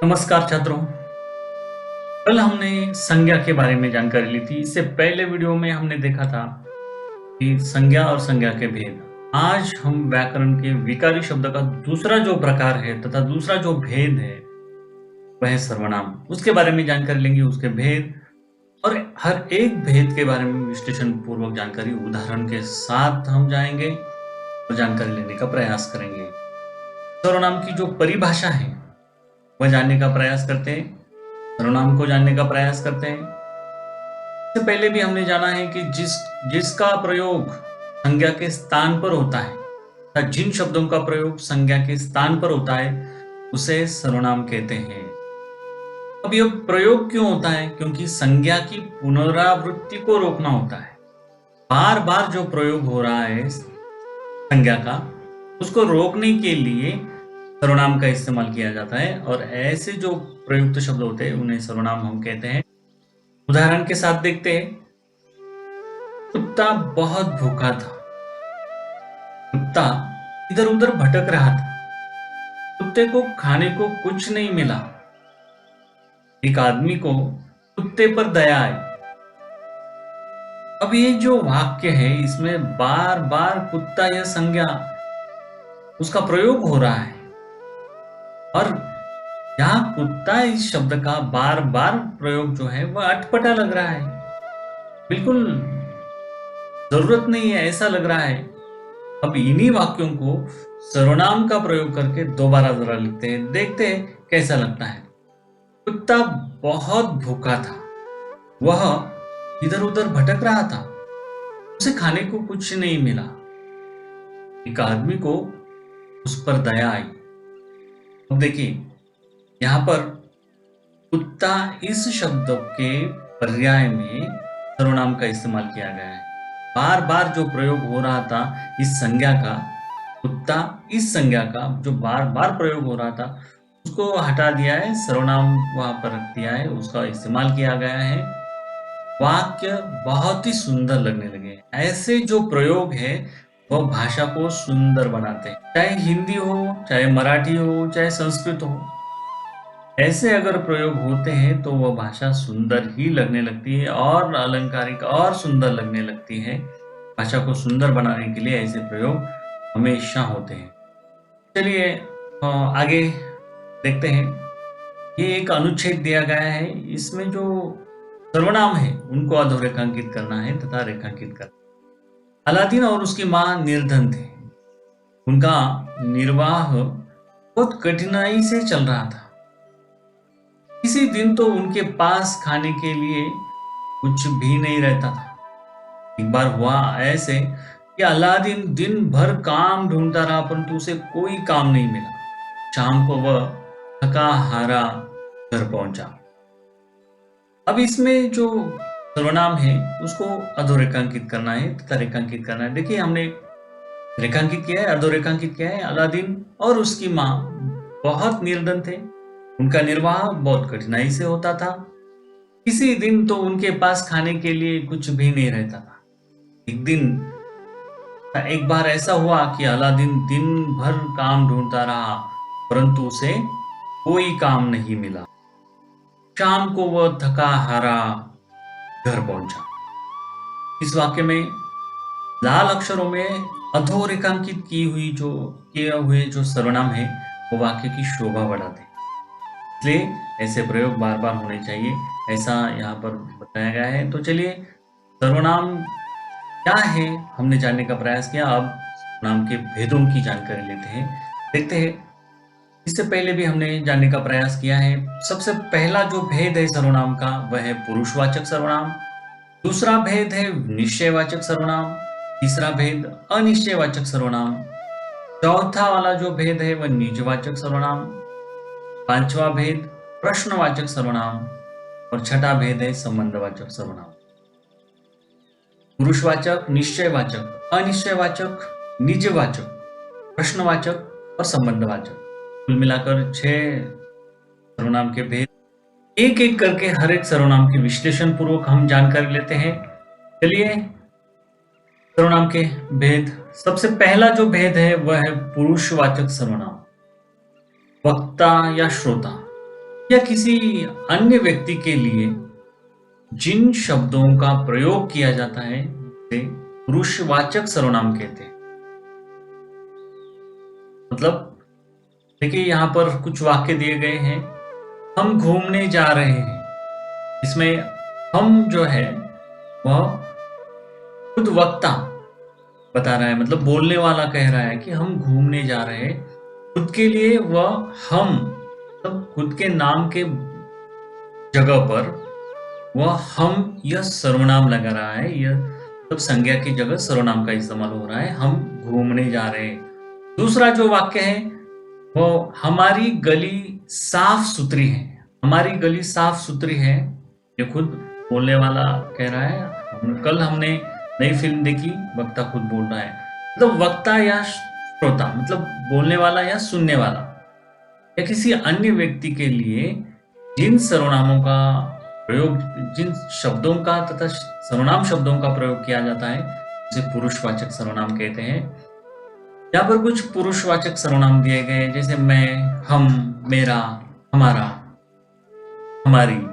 नमस्कार छात्रों। कल हमने संज्ञा के बारे में जानकारी ली थी। इससे पहले वीडियो में हमने देखा था कि संज्ञा और संज्ञा के भेद। आज हम व्याकरण के विकारी शब्द का दूसरा जो प्रकार है तथा दूसरा जो भेद है वह सर्वनाम, उसके बारे में जानकारी लेंगे, उसके भेद और हर एक भेद के बारे में विश्लेषण पूर्वक जानकारी उदाहरण के साथ हम जाएंगे और जानकारी लेने का प्रयास करेंगे। सर्वनाम की जो परिभाषा है वह जानने का प्रयास करते हैं, सर्वनाम को जानने का प्रयास करते हैं। इससे पहले भी हमने जाना है कि जिसका प्रयोग संज्ञा के स्थान पर होता है या जिन शब्दों का प्रयोग संज्ञा के स्थान पर होता है उसे सर्वनाम कहते हैं। अब यह प्रयोग क्यों होता है? क्योंकि संज्ञा की पुनरावृत्ति को रोकना होता है। बार बार जो प्रयोग हो रहा है संज्ञा का, उसको रोकने के लिए सर्वनाम का इस्तेमाल किया जाता है और ऐसे जो प्रयुक्त शब्द होते हैं उन्हें सर्वनाम हम कहते हैं। उदाहरण के साथ देखते हैं। कुत्ता बहुत भूखा था। कुत्ता इधर उधर भटक रहा था। कुत्ते को खाने को कुछ नहीं मिला। एक आदमी को कुत्ते पर दया आई। अब ये जो वाक्य है इसमें बार बार कुत्ता या संज्ञा उसका प्रयोग हो रहा है और यहाँ कुत्ता इस शब्द का बार बार प्रयोग जो है वह अटपटा लग रहा है, बिल्कुल जरूरत नहीं है ऐसा लग रहा है। अब इन्हीं वाक्यों को सर्वनाम का प्रयोग करके दोबारा जरा लिखते हैं, देखते हैं कैसा लगता है। कुत्ता बहुत भूखा था। वह इधर उधर भटक रहा था। उसे खाने को कुछ नहीं मिला। एक आदमी को उस पर दया आई। अब देखिए यहाँ पर कुत्ता इस शब्द के पर्याय में सर्वनाम का इस्तेमाल किया गया है। बार बार जो प्रयोग हो रहा था इस संज्ञा का, कुत्ता इस संज्ञा का जो बार बार प्रयोग हो रहा था उसको हटा दिया है, सर्वनाम वहां पर रख दिया है, उसका इस्तेमाल किया गया है। वाक्य बहुत ही सुंदर लगने लगे। ऐसे जो प्रयोग है वह भाषा को सुंदर बनाते हैं, चाहे हिंदी हो, चाहे मराठी हो, चाहे संस्कृत हो। ऐसे अगर प्रयोग होते हैं तो वह भाषा सुंदर ही लगने लगती है और अलंकारिक और सुंदर लगने लगती है। भाषा को सुंदर बनाने के लिए ऐसे प्रयोग हमेशा होते हैं। चलिए आगे देखते हैं। ये एक अनुच्छेद दिया गया है, इसमें जो सर्वनाम है उनको अधोरेखांकित करना है तथा रेखांकित करना। अलादीन और उसकी मां निर्धन थे। उनका निर्वाह बहुत कठिनाई से चल रहा था। किसी दिन तो उनके पास खाने के लिए कुछ भी नहीं रहता था। एक बार हुआ ऐसे कि अलादीन दिन भर काम ढूंढता रहा परंतु उसे कोई काम नहीं मिला। शाम को वह थका हारा घर पहुंचा। अब इसमें जो सर्वनाम है उसको अधोरेखांकित करना है तथा रेखांकित करना है। देखिए हमने रेखांकित किया है, अधोरेखांकित किया है। अलादीन और उसकी मां बहुत निर्धन थे। उनका निर्वाह बहुत कठिनाई से होता था। किसी दिन तो उनके पास खाने के लिए कुछ भी नहीं रहता था। एक बार ऐसा हुआ कि अलादीन दिन भर काम ढूंढता रहा परंतु उसे कोई काम नहीं मिला। शाम को वह थका हारा घर पहुंचा। इस वाक्य में लाल अक्षरों में अधोरेखांकित किए हुए जो सर्वनाम है वो वाक्य की शोभा बढ़ाते हैं। इसलिए ऐसे प्रयोग बार बार होने चाहिए, ऐसा यहाँ पर बताया गया है। तो चलिए सर्वनाम क्या है हमने जानने का प्रयास किया। अब सर्वनाम के भेदों की जानकारी लेते हैं, देखते हैं। इससे पहले भी हमने जानने का प्रयास किया है। सबसे पहला जो भेद है सर्वनाम का वह है पुरुषवाचक सर्वनाम। दूसरा भेद है निश्चयवाचक सर्वनाम। तीसरा भेद अनिश्चयवाचक सर्वनाम। चौथा वाला जो भेद है वह निजवाचक सर्वनाम। पांचवा भेद प्रश्नवाचक सर्वनाम और छठा भेद है संबंधवाचक सर्वनाम। पुरुषवाचक, निश्चयवाचक, अनिश्चयवाचक, निजवाचक, प्रश्नवाचक और संबंधवाचक, कुल मिलाकर 6 सर्वनाम के भेद। एक एक करके हर एक सर्वनाम की विश्लेषण पूर्वक हम जानकारी लेते हैं। चलिए सर्वनाम के भेद। सबसे पहला जो भेद है वह है पुरुषवाचक सर्वनाम। वक्ता या श्रोता। या किसी अन्य व्यक्ति के लिए जिन शब्दों का प्रयोग किया जाता है उसे पुरुषवाचक सर्वनाम कहते हैं। मतलब देखिए, यहाँ पर कुछ वाक्य दिए गए हैं। हम घूमने जा रहे हैं। इसमें हम जो है वह खुद वक्ता बता रहा है, मतलब बोलने वाला कह रहा है कि हम घूमने जा रहे हैं। खुद के लिए वह हम, मतलब खुद के नाम के जगह पर वह हम यह सर्वनाम लगा रहा है। यह मतलब संज्ञा की जगह सर्वनाम का इस्तेमाल हो रहा है। हम घूमने जा रहे हैं। दूसरा जो वाक्य है वो हमारी गली साफ सुथरी है। हमारी गली साफ सुथरी है, ये खुद बोलने वाला कह रहा है। कल हमने नई फिल्म देखी, वक्ता खुद बोल रहा है। मतलब वक्ता या श्रोता, मतलब बोलने वाला या सुनने वाला, या किसी अन्य व्यक्ति के लिए जिन सर्वनामों का प्रयोग, जिन शब्दों का तथा सर्वनाम शब्दों का प्रयोग किया जाता है उसे पुरुषवाचक सर्वनाम कहते हैं। यहाँ पर कुछ पुरुषवाचक सर्वनाम दिए गए हैं, जैसे मैं, हम, मेरा, हमारा, हमारी।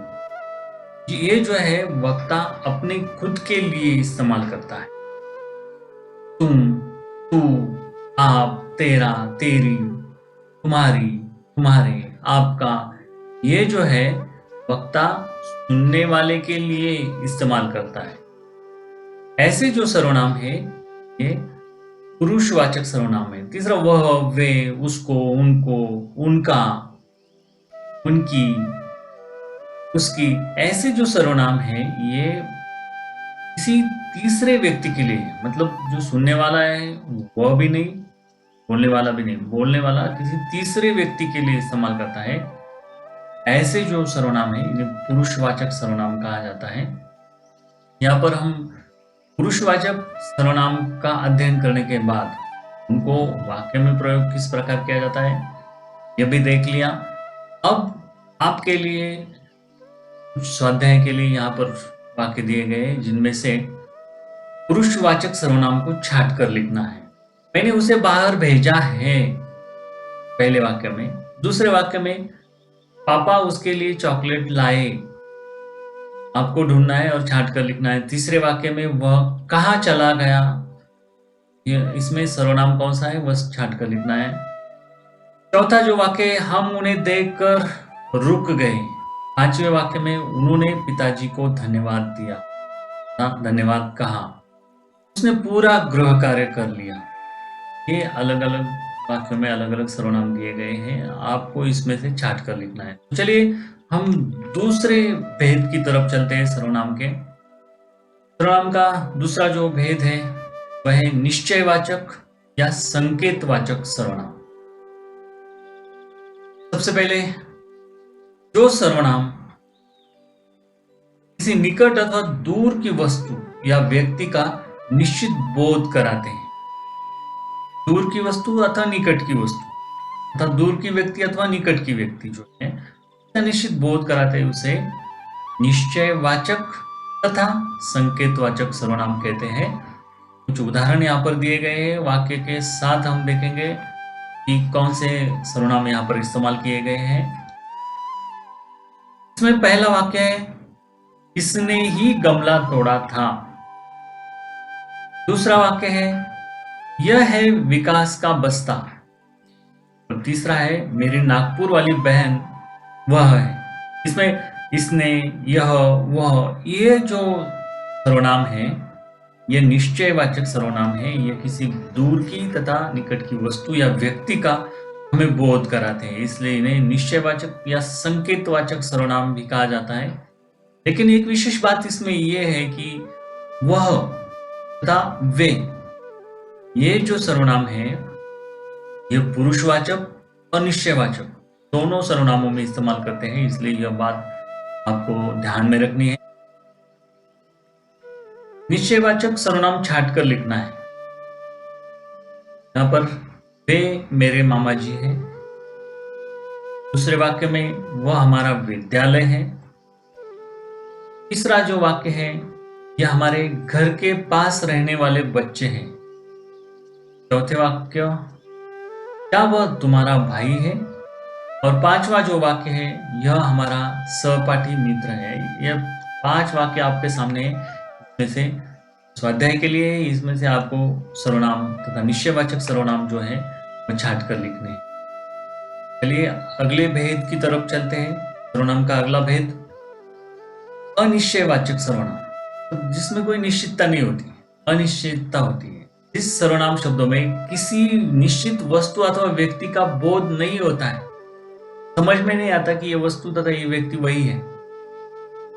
ये जो है वक्ता अपने खुद के लिए इस्तेमाल करता है। तुम, तू, आप, तेरा, तेरी, तुम्हारी, तुम्हारे, आपका, ये जो है वक्ता सुनने वाले के लिए इस्तेमाल करता है। ऐसे जो सर्वनाम है ये पुरुषवाचक सर्वनाम है। तीसरा वह, वे, उसको, उनको, उनका, उनकी, उसकी। ऐसे जो सर्वनाम है ये किसी तीसरे व्यक्ति के लिए, मतलब जो सुनने वाला है वह भी नहीं, बोलने वाला भी नहीं, बोलने वाला किसी तीसरे व्यक्ति के लिए इस्तेमाल करता है। ऐसे जो सर्वनाम है इन्हें पुरुषवाचक सर्वनाम कहा जाता है। यहाँ पर हम पुरुषवाचक सर्वनाम का अध्ययन करने के बाद उनको वाक्य में प्रयोग किस प्रकार किया जाता है यह भी देख लिया। अब आपके लिए कुछ स्वाध्याय के लिए यहाँ पर वाक्य दिए गए जिनमें से पुरुषवाचक सर्वनाम को छाट कर लिखना है। मैंने उसे बाहर भेजा है, पहले वाक्य में। दूसरे वाक्य में पापा उसके लिए चॉकलेट लाए, आपको ढूंढना है और छाट कर लिखना है। तीसरे वाक्य में वह कहाँ चला गया, इसमें सर्वनाम कौन सा है वह छाट कर लिखना है। चौथा जो वाक्य है हम उन्हें देखकर रुक गए। पांचवें वाक्य में उन्होंने पिताजी को धन्यवाद दिया, धन्यवाद कहा, उसने पूरा गृह कार्य कर लिया। ये अलग अलग वाक्यों में अलग अलग सर्वनाम दिए गए हैं, आपको इसमें से छाट कर लिखना है। तो चलिए हम दूसरे भेद की तरफ चलते हैं। सर्वनाम के सर्वनाम का दूसरा जो भेद है वह है निश्चयवाचक या संकेतवाचक सर्वनाम। सबसे पहले जो सर्वनाम किसी निकट अथवा दूर की वस्तु या व्यक्ति का निश्चित बोध कराते हैं। दूर की वस्तु अथवा निकट की वस्तु, अथवा दूर की व्यक्ति अथवा निकट की व्यक्ति जो है निश्चित बोध कराते हैं उसे निश्चयवाचक तथा संकेतवाचक सर्वनाम कहते हैं। कुछ उदाहरण यहाँ पर दिए गए हैं, वाक्य के साथ हम देखेंगे कि कौन से सर्वनाम यहाँ पर इस्तेमाल किए गए हैं। इसमें पहला वाक्य है इसने ही गमला तोड़ा था। दूसरा वाक्य है यह है विकास का बस्ता। और तीसरा है मेरी नागपुर वाली बहन वह है। इसमें इसने, यह, वह, ये जो सर्वनाम है यह निश्चयवाचक सर्वनाम है। यह किसी दूर की तथा निकट की वस्तु या व्यक्ति का हमें बोध कराते हैं, इसलिए इन्हें निश्चयवाचक या संकेतवाचक सर्वनाम भी कहा जाता है। लेकिन एक विशेष बात इसमें यह है कि वह तथा वे, ये जो सर्वनाम है यह पुरुषवाचक और निश्चयवाचक दोनों सर्वनामों में इस्तेमाल करते हैं, इसलिए यह बात आपको ध्यान में रखनी है। निश्चयवाचक सर्वनाम छाट कर लिखना है। यहां पर वे मेरे मामा जी हैं। दूसरे वाक्य में वह हमारा विद्यालय है। तीसरा जो वाक्य है यह हमारे घर के पास रहने वाले बच्चे हैं। चौथे वाक्य क्या वह तुम्हारा भाई है। और पांचवा जो वाक्य है, यह हमारा सहपाठी मित्र है। यह 5 वाक्य आपके सामने है। इसमें से स्वाध्याय के लिए इसमें से आपको सर्वनाम तथा निश्चयवाचक सर्वनाम जो है वो छाट कर लिखने हैं। चलिए अगले भेद की तरफ चलते हैं। सर्वनाम का अगला भेद अनिश्चयवाचक सर्वनाम, जिसमें कोई निश्चितता नहीं होती, अनिश्चितता होती है। इस सर्वनाम शब्दों में किसी निश्चित वस्तु अथवा व्यक्ति का बोध नहीं होता है। समझ में नहीं आता कि ये वस्तु तथा ये व्यक्ति वही है।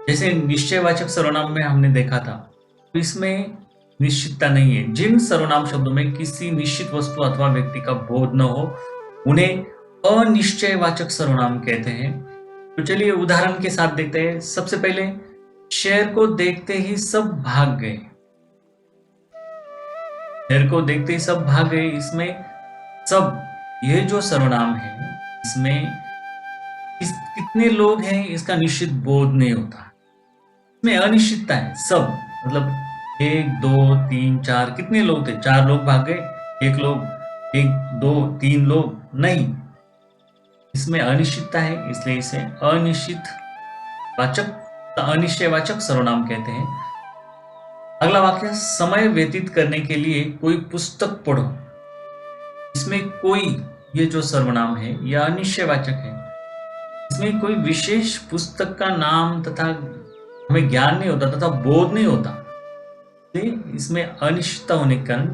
जैसे निश्चयवाचक सर्वनाम में हमने देखा था, तो इसमें निश्चितता नहीं है। जिन सर्वनाम शब्दों में किसी निश्चित वस्तु अथवा व्यक्ति का बोध न हो, उन्हें अनिश्चयवाचक सर्वनाम कहते हैं। तो चलिए उदाहरण के साथ देखते हैं। सबसे पहले, शेर को देखते ही सब भाग गए। शेर को देखते ही सब भाग गए, इसमें सब, ये जो सर्वनाम है, इसमें कितने लोग हैं इसका निश्चित बोध नहीं होता। इसमें अनिश्चितता है। सब मतलब 1 2 3 4, कितने लोग थे? 4 लोग भाग गए, 1 लोग, 1 2 3 लोग नहीं। इसमें अनिश्चितता है, इसलिए इसे अनिश्चयवाचक सर्वनाम कहते हैं। अगला वाक्य, समय व्यतीत करने के लिए कोई पुस्तक पढ़ो। इसमें कोई, ये जो सर्वनाम है यह अनिश्चयवाचक है। इसमें कोई विशेष पुस्तक का नाम तथा हमें ज्ञान नहीं होता तथा बोध नहीं होता, इसमें अनिश्चितता होने के कारण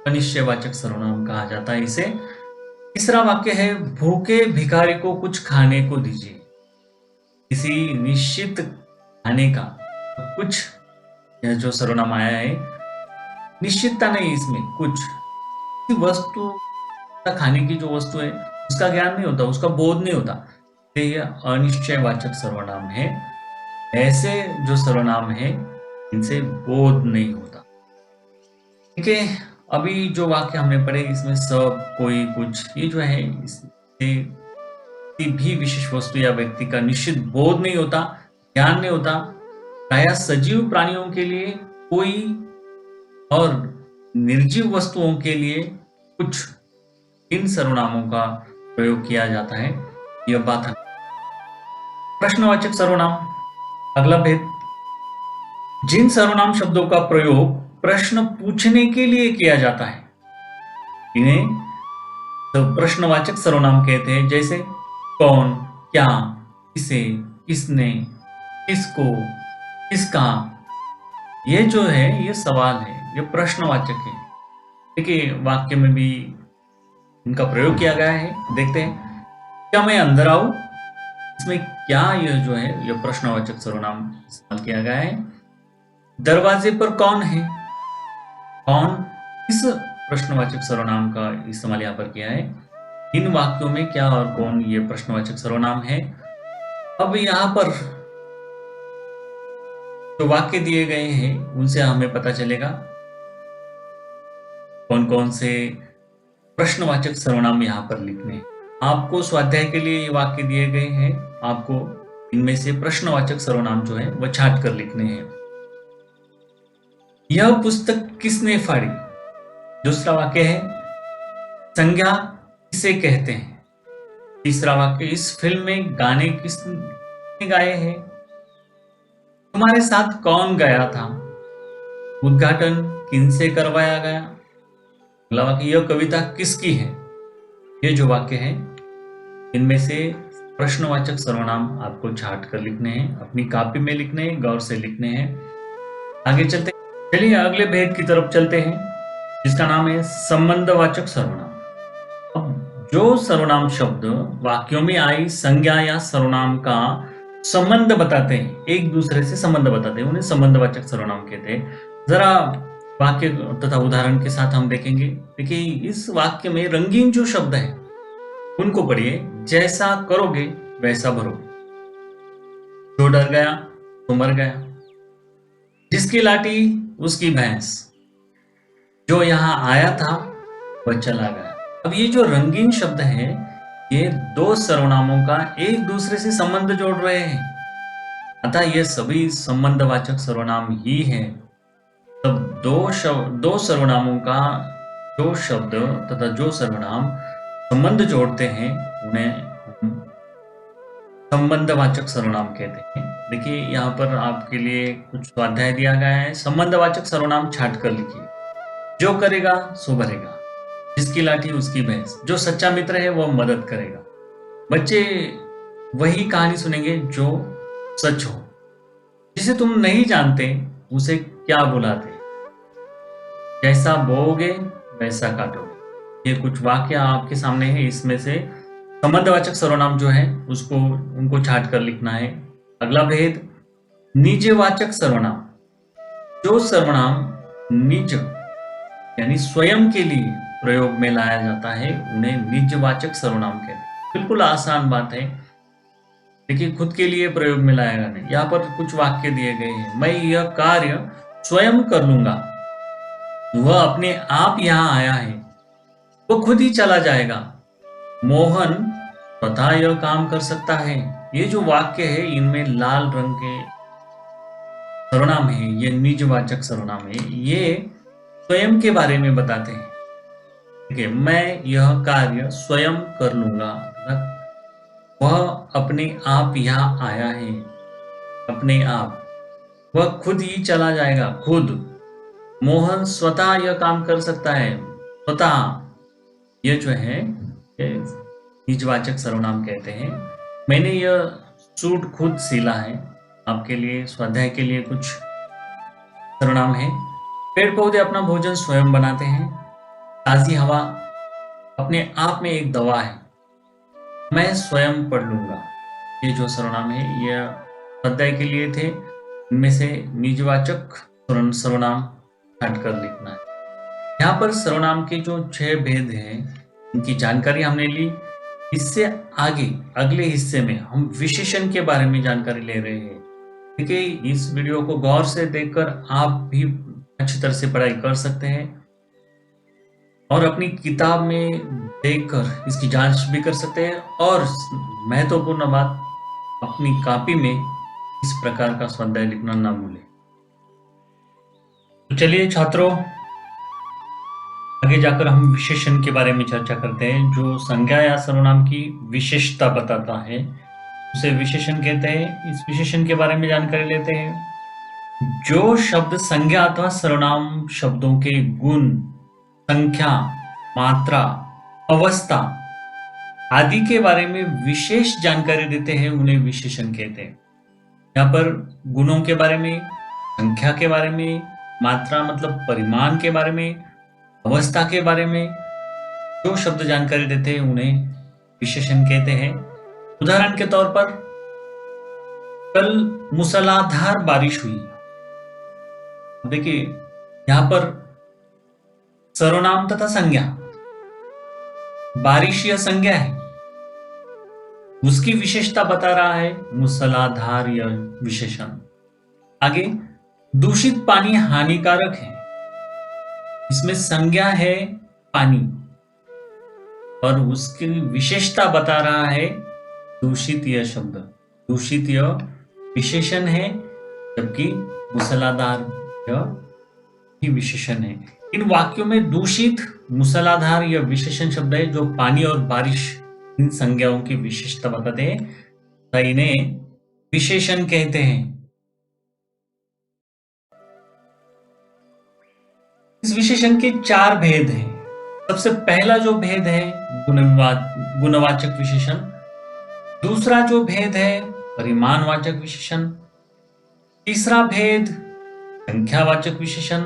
अनिश्चयवाचक सर्वनाम कहा जाता है इसे। तीसरा वाक्य है, भूखे भिखारी को कुछ खाने को दीजिए। किसी निश्चित खाने का कुछ, यह जो सर्वनाम आया है, निश्चितता नहीं इसमें, कुछ वस्तु खाने की जो वस्तु है उसका ज्ञान नहीं होता, उसका बोध नहीं होता, यह अनिश्चयवाचक सर्वनाम है। ऐसे जो सर्वनाम है इनसे बोध नहीं होता। ठीक है, अभी जो वाक्य हमने पढ़े इसमें सब, कोई, कुछ, ये जो है इससे किसी भी विशेष वस्तु या व्यक्ति का निश्चित बोध नहीं होता, ज्ञान नहीं होता। प्रायः सजीव प्राणियों के लिए कोई और निर्जीव वस्तुओं के लिए कुछ, इन सर्वनामों का प्रयोग किया जाता है। यह बात है। प्रश्नवाचक सर्वनाम, अगला भेद, जिन सर्वनाम शब्दों का प्रयोग प्रश्न पूछने के लिए किया जाता है इन्हें तो प्रश्नवाचक सर्वनाम कहते हैं। जैसे कौन, क्या, किसे, किसने, किसको, किसका, ये जो है ये सवाल है, ये प्रश्नवाचक है। देखिए वाक्य में भी इनका प्रयोग किया गया है। देखते हैं, क्या मैं अंदर आऊं? इसमें क्या, यह जो है यह प्रश्नवाचक सर्वनाम इस्तेमाल किया गया है। दरवाजे पर कौन है? कौन, इस प्रश्नवाचक सर्वनाम का इस्तेमाल यहाँ पर किया है। इन वाक्यों में क्या और कौन ये प्रश्नवाचक सर्वनाम है। अब यहाँ पर जो वाक्य दिए गए हैं उनसे हमें पता चलेगा कौन कौन से प्रश्नवाचक सर्वनाम यहाँ पर लिखने हैं। आपको स्वाध्याय के लिए ये वाक्य दिए गए हैं, आपको इनमें से प्रश्नवाचक सर्वनाम जो है वह छाट कर लिखने हैं। यह पुस्तक किसने फाड़ी? दूसरा वाक्य है, संज्ञा किसे कहते हैं? तीसरा वाक्य, इस फिल्म में गाने किसने गाए हैं? तुम्हारे साथ कौन गया था? उद्घाटन किनसे करवाया गया? अगला वाक्य, यह कविता किसकी है? ये जो वाक्य है इनमें से प्रश्नवाचक सर्वनाम आपको छाट कर लिखने हैं, अपनी कॉपी में लिखने हैं, गौर से लिखने हैं। आगे चलते, चलिए अगले भेद की तरफ चलते हैं जिसका नाम है संबंधवाचक सर्वनाम। अब जो सर्वनाम शब्द वाक्यों में आई संज्ञा या सर्वनाम का संबंध बताते हैं, एक दूसरे से संबंध बताते हैं, उन्हें संबंधवाचक सर्वनाम कहते हैं। जरा वाक्य तथा उदाहरण के साथ हम देखेंगे। देखिए इस वाक्य में रंगीन जो शब्द है उनको पढ़िए। जैसा करोगे वैसा भरोगे, जो डर गया तो मर गया, जिसकी लाठी उसकी भैंस, जो यहाँ आया था वह चला गया। अब ये जो रंगीन शब्द है ये दो सर्वनामों का एक दूसरे से संबंध जोड़ रहे हैं, अतः ये सभी संबंधवाचक सर्वनाम ही है। तब दो सर्वनामों का जो शब्द तथा जो सर्वनाम संबंध जोड़ते हैं उन्हें हम संबंधवाचक सर्वनाम कहते हैं। देखिए यहाँ पर आपके लिए कुछ स्वाध्याय दिया गया है। संबंधवाचक सर्वनाम छाट कर लिखिए। जो करेगा सो भरेगा, जिसकी लाठी उसकी भैंस, जो सच्चा मित्र है वो मदद करेगा। बच्चे वही कहानी सुनेंगे जो सच हो। जिसे तुम नहीं जानते उसे क्या बुलाते, जैसा बोओगे वैसा काटोगे। ये कुछ वाक्य आपके सामने है। इसमें से संबंधवाचक सर्वनाम जो है उसको उनको छाट कर लिखना है। अगला भेद, निजवाचक सर्वनाम। जो सर्वनाम निज यानी स्वयं के लिए प्रयोग में लाया जाता है उन्हें निजवाचक सर्वनाम कहते हैं। बिल्कुल आसान बात है। देखिए खुद के लिए प्रयोग में लाएगा नहीं। यहाँ पर कुछ वाक्य दिए गए हैं। मैं यह कार्य स्वयं कर लूंगा, वह अपने आप यहाँ आया है, वो खुद ही चला जाएगा, मोहन स्वतः यह काम कर सकता है। ये जो वाक्य है इनमें लाल रंग के सर्वनाम है, ये निजवाचक सर्वनाम है। ये स्वयं के बारे में बताते हैं। ठीक है, मैं यह कार्य स्वयं कर लूंगा, वह अपने आप यहाँ आया है, अपने आप, वह खुद ही चला जाएगा, खुद, मोहन स्वतः यह काम कर सकता है, स्वतः, ये जो है निजवाचक सर्वनाम कहते हैं। मैंने यह सूट खुद सिला है। आपके लिए स्वाध्याय के लिए कुछ सर्वनाम है। पेड़ पौधे अपना भोजन स्वयं बनाते हैं। ताजी हवा अपने आप में एक दवा है। मैं स्वयं पढ़ लूंगा। ये जो सर्वनाम है यह स्वाध्याय के लिए थे। इनमें से निजवाचक सर्वनाम छाट कर लिखना है। यहाँ पर सर्वनाम के जो 6 भेद हैं इनकी जानकारी हमने ली। इससे आगे अगले हिस्से में हम विशेषण के बारे में जानकारी ले रहे हैं। देखिए इस वीडियो को गौर से देखकर आप भी अच्छी तरह से पढ़ाई कर सकते हैं और अपनी किताब में देखकर इसकी जांच भी कर सकते हैं। और महत्वपूर्ण बात, अपनी कॉपी में इस प्रकार का स्वाध्याय लिखना ना भूलें। तो चलिए छात्रों, आगे जाकर हम विशेषण के बारे में चर्चा करते हैं। जो संज्ञा या सर्वनाम की विशेषता बताता है उसे विशेषण कहते हैं। इस विशेषण के बारे में जानकारी लेते हैं। जो शब्द संज्ञा अथवा सर्वनाम शब्दों के गुण, संख्या, मात्रा, अवस्था आदि के बारे में विशेष जानकारी देते हैं उन्हें विशेषण कहते हैं। यहाँ पर गुणों के बारे में, संख्या के बारे में, मात्रा मतलब परिमाण के बारे में, अवस्था के बारे में जो शब्द जानकारी देते हैं उन्हें विशेषण कहते हैं। उदाहरण के तौर पर कल मूसलाधार बारिश हुई। देखिए यहां पर सर्वनाम तथा संज्ञा, बारिश यह संज्ञा है, उसकी विशेषता बता रहा है मूसलाधार यह विशेषण। आगे, दूषित पानी हानिकारक है, इसमें संज्ञा है पानी और उसकी विशेषता बता रहा है दूषित यह शब्द। दूषित यह विशेषण है जबकि मूसलाधार यह ही विशेषण है। इन वाक्यों में दूषित, मूसलाधार यह विशेषण शब्द है जो पानी और बारिश इन संज्ञाओं की विशेषता बताते हैं, तो इन्हें विशेषण कहते हैं। इस विशेषण के 4 भेद हैं। सबसे पहला जो भेद है गुणवाचक विशेषण, दूसरा जो भेद है परिमाणवाचक विशेषण, तीसरा भेद संख्यावाचक विशेषण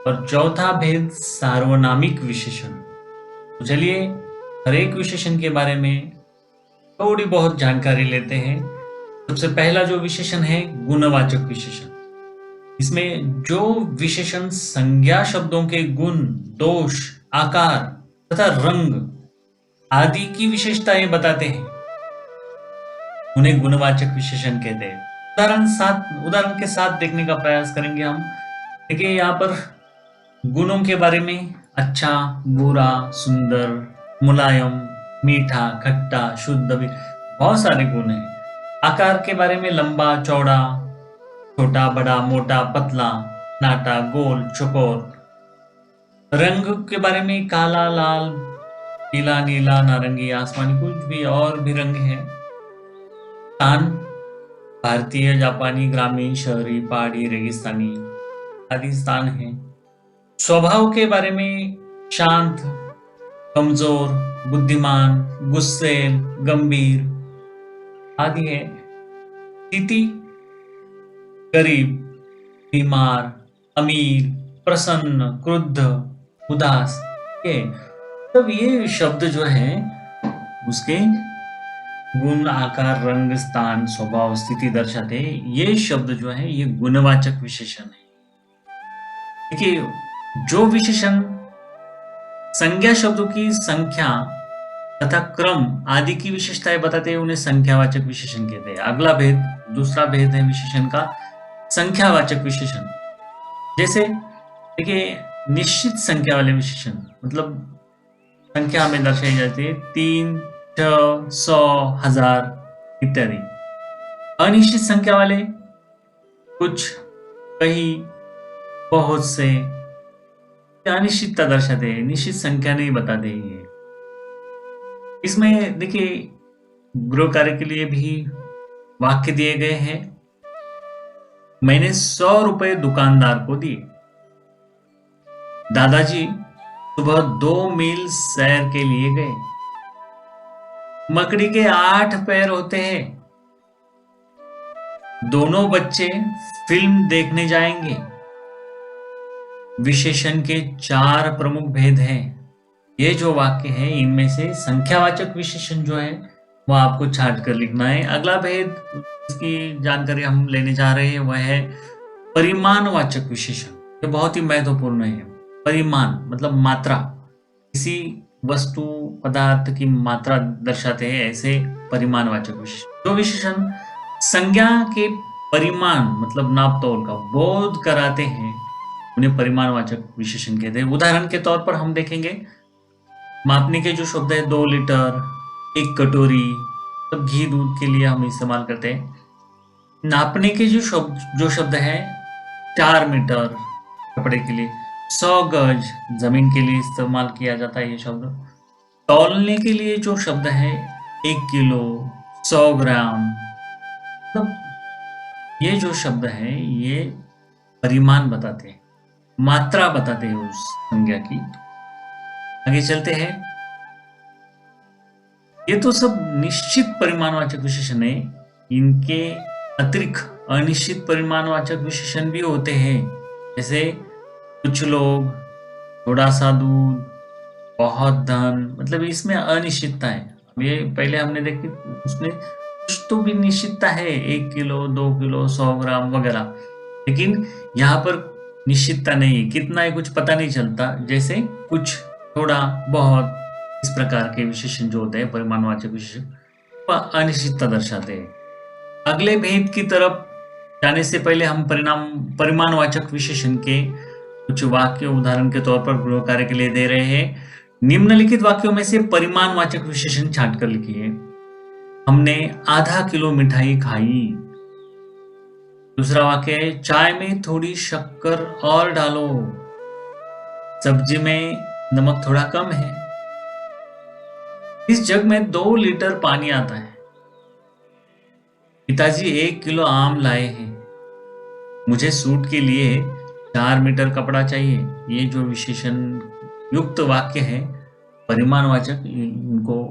और चौथा भेद सार्वनामिक विशेषण। तो चलिए हर एक विशेषण के बारे में थोड़ी बहुत जानकारी लेते हैं। सबसे पहला जो विशेषण है गुणवाचक विशेषण। इसमें जो विशेषण संज्ञा शब्दों के गुण, दोष, आकार तथा रंग आदि की विशेषताएं बताते हैं उन्हें गुणवाचक विशेषण कहते हैं। उदाहरण के साथ देखने का प्रयास करेंगे हम। देखिए यहाँ पर गुणों के बारे में अच्छा, बुरा, सुंदर, मुलायम, मीठा, खट्टा, शुद्ध, बहुत सारे गुण हैं। आकार के बारे में लंबा, चौड़ा, छोटा, बड़ा, मोटा, पतला, नाटा, गोल, चौकोर। रंग के बारे में काला, लाल, पीला, नीला, नारंगी, आसमानी, कुछ भी और भी रंग हैं। स्थान भारतीय, जापानी, ग्रामीण, शहरी, पहाड़ी, रेगिस्तानी आदि स्थान हैं। स्वभाव के बारे में शांत, कमजोर, बुद्धिमान, गुस्सैल, गंभीर आदि है। स्थिति गरीब, बीमार, अमीर, प्रसन्न, क्रुद्ध, उदास, ये तब ये शब्द जो है उसके गुण, आकार, रंग, स्थान, स्वभाव, स्थिति दर्शाते हैं। ये शब्द जो है ये गुणवाचक विशेषण है। देखिए, जो विशेषण संज्ञा शब्दों की संख्या तथा क्रम आदि की विशेषताएं बताते हैं उन्हें संख्यावाचक विशेषण कहते हैं। अगला भेद, दूसरा भेद है विशेषण का संख्यावाचक विशेषण। जैसे देखिए, निश्चित संख्या वाले विशेषण मतलब संख्या में दर्शाई जाती है 3, 6, 100, 1000 इत्यादि। अनिश्चित संख्या वाले कुछ, कहीं, बहुत से अनिश्चितता दर्शाते हैं, निश्चित संख्या नहीं बताते ये। इसमें देखिए गृह कार्य के लिए भी वाक्य दिए गए हैं। मैंने 100 रुपए दुकानदार को दिए। दादाजी सुबह 2 मील सैर के लिए गए। मकड़ी के 8 पैर होते हैं। दोनों बच्चे फिल्म देखने जाएंगे। विशेषण के 4 प्रमुख भेद हैं। ये जो वाक्य है इनमें से संख्यावाचक विशेषण जो है वो आपको छांट कर लिखना है। अगला भेद, इसकी जानकारी हम लेने जा रहे हैं, वह है परिमाणवाचक विशेषण। ये बहुत ही महत्वपूर्ण है। परिमाण मतलब मात्रा, किसी वस्तु पदार्थ की मात्रा दर्शाते हैं, ऐसे परिमाणवाचक विशेषण। जो विशेषण संज्ञा के परिमाण मतलब नाप तोल का बोध कराते हैं उन्हें परिमाणवाचक विशेषण कहते हैं। उदाहरण के तौर पर हम देखेंगे, मापने के जो शब्द है 2 लीटर, 1 कटोरी, तो घी दूध के लिए हम इस्तेमाल करते हैं। नापने के जो शब्द है 4 मीटर कपड़े के लिए, 100 गज जमीन के लिए इस्तेमाल किया जाता है ये शब्द। तौलने के लिए जो शब्द है 1 किलो, 100 ग्राम, मतलब ये जो शब्द है ये परिमाण बताते हैं, मात्रा बताते हैं उस संज्ञा की। आगे चलते हैं। ये तो सब निश्चित परिमाणवाचक विशेषण है। इनके अतिरिक्त अनिश्चित परिमाणवाचक विशेषण भी होते हैं। जैसे कुछ लोग, थोड़ा सा दूध, बहुत धन, मतलब इसमें अनिश्चितता है। ये पहले हमने देखी, उसमें कुछ तो भी निश्चितता है, 1 किलो, 2 किलो, 100 ग्राम वगैरह, लेकिन यहाँ पर निश्चितता नहीं है, कितना है कुछ पता नहीं चलता। जैसे कुछ, थोड़ा, बहुत, इस प्रकार के विशेषण जो होते हैं परिमाणवाचक विशेषण, वह अनिश्चितता दर्शाते हैं। अगले भेद की तरफ जाने से पहले हम परिमाणवाचक विशेषण के कुछ वाक्य उदाहरण के तौर पर गृह कार्य के लिए दे रहे हैं। निम्नलिखित वाक्यों में से परिमाणवाचक विशेषण छांट कर लिखिए। हमने आधा किलो मिठाई खाई। दूसरा वाक्य है, चाय में थोड़ी शक्कर और डालो। सब्जी में नमक थोड़ा कम है। इस जग में 2 लीटर पानी आता है। पिताजी 1 किलो आम लाए हैं। मुझे सूट के लिए 4 मीटर कपड़ा चाहिए। ये जो विशेषण युक्त वाक्य है परिमाणवाचक, इनको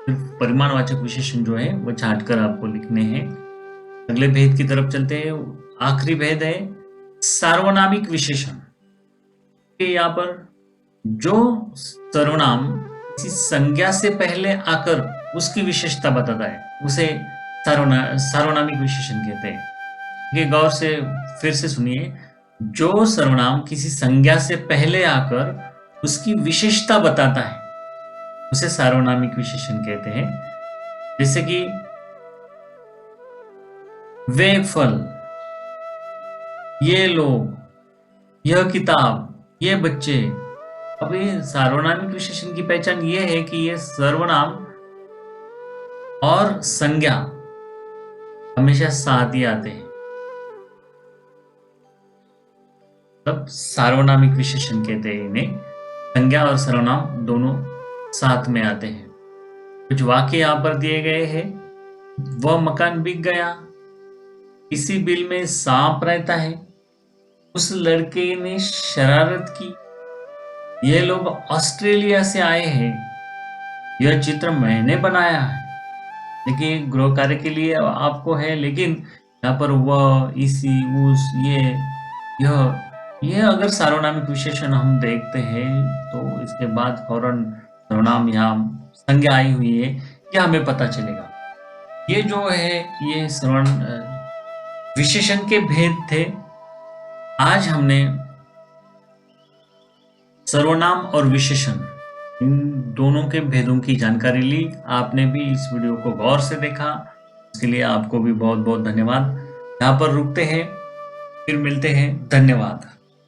परिमाणवाचक विशेषण जो है वो छांट कर आपको लिखने हैं। अगले भेद की तरफ चलते हैं। आखिरी भेद है सार्वनामिक विशेषण। यहाँ पर जो सर्वनाम किसी संज्ञा से पहले आकर उसकी विशेषता बताता है उसे सार्वनामिक विशेषण कहते हैं। ये गौर से फिर से सुनिए, जो सर्वनाम किसी संज्ञा से पहले आकर उसकी विशेषता बताता है उसे सार्वनामिक विशेषण कहते हैं। जैसे कि वे फल, ये लोग, यह किताब, ये बच्चे। अब ये सार्वनामिक विशेषण की पहचान ये है कि ये सर्वनाम और संज्ञा हमेशा साथ ही आते हैं, तब सार्वनामिक विशेषण कहते हैं इन्हें। संज्ञा और सर्वनाम दोनों साथ में आते हैं। कुछ वाक्य यहाँ पर दिए गए हैं वह मकान बिक गया। इसी बिल में सांप रहता है। उस लड़के ने शरारत की। ये लोग ऑस्ट्रेलिया से आए हैं। यह चित्र मैंने बनाया है। देखिए, गृह कार्य के लिए आपको है, लेकिन यहाँ पर वह, इसी, उस, यह अगर सार्वनामिक विशेषण हम देखते हैं तो इसके बाद फौरन सर्वनाम यहाँ संज्ञा आई हुई है, यह हमें पता चलेगा। ये जो है, ये विशेषण के भेद थे। आज हमने सर्वनाम और विशेषण, इन दोनों के भेदों की जानकारी ली। आपने भी इस वीडियो को गौर से देखा, इसके लिए आपको भी बहुत बहुत धन्यवाद। यहाँ पर रुकते हैं, फिर मिलते हैं। धन्यवाद।